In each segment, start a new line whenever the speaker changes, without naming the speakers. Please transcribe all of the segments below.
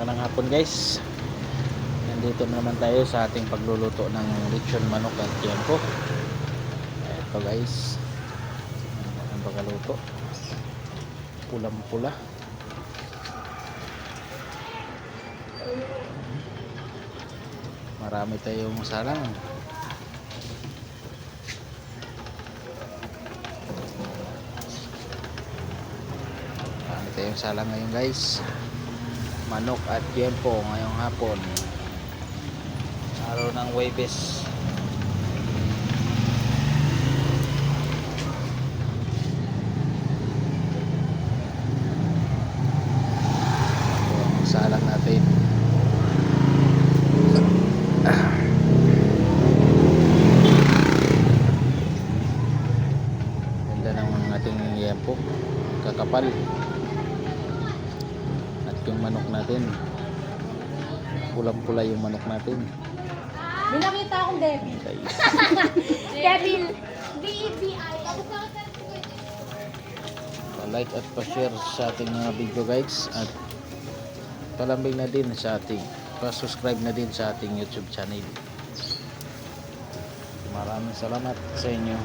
Magandang hapon guys. Nandito na naman tayo sa ating pagluluto ng lechon manok at tiempo. Ito guys, ang pagluto. Pulang pula. Marami tayong salang. Marami tayong salang ngayon guys. Manok at tiempo ngayong hapon, araw ng Huwebes. Salang natin. Ganda ng ating tiempo, kakapal. Yung manok natin, pulang-pula yung manok natin.
May nakita akong Debbie. Debbie. D-E-B-I.
Pa-like at pa-share sa ating mga video guys. At palambing na din sa ating, pa-subscribe na din sa ating YouTube channel. Maraming salamat sa inyo,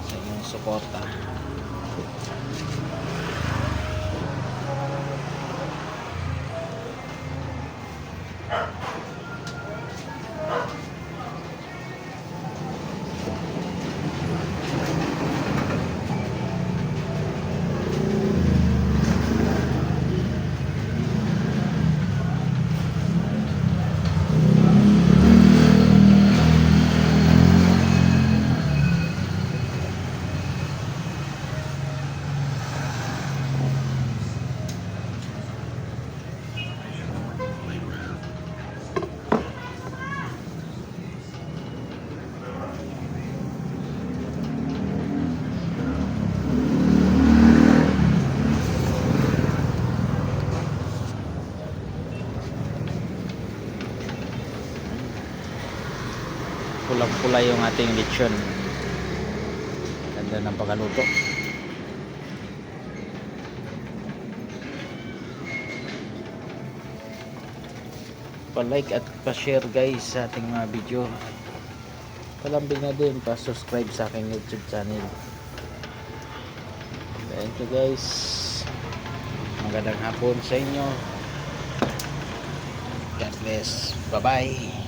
sa inyong suporta. Pulang-pula yung ating lechon. Ganda ng pagkaluto. Pa-like at pa-share guys sa ating mga video. Palambing na din, pa-subscribe sa aking YouTube channel. Thank you guys. Magandang hapon sa inyo. God bless. Bye bye.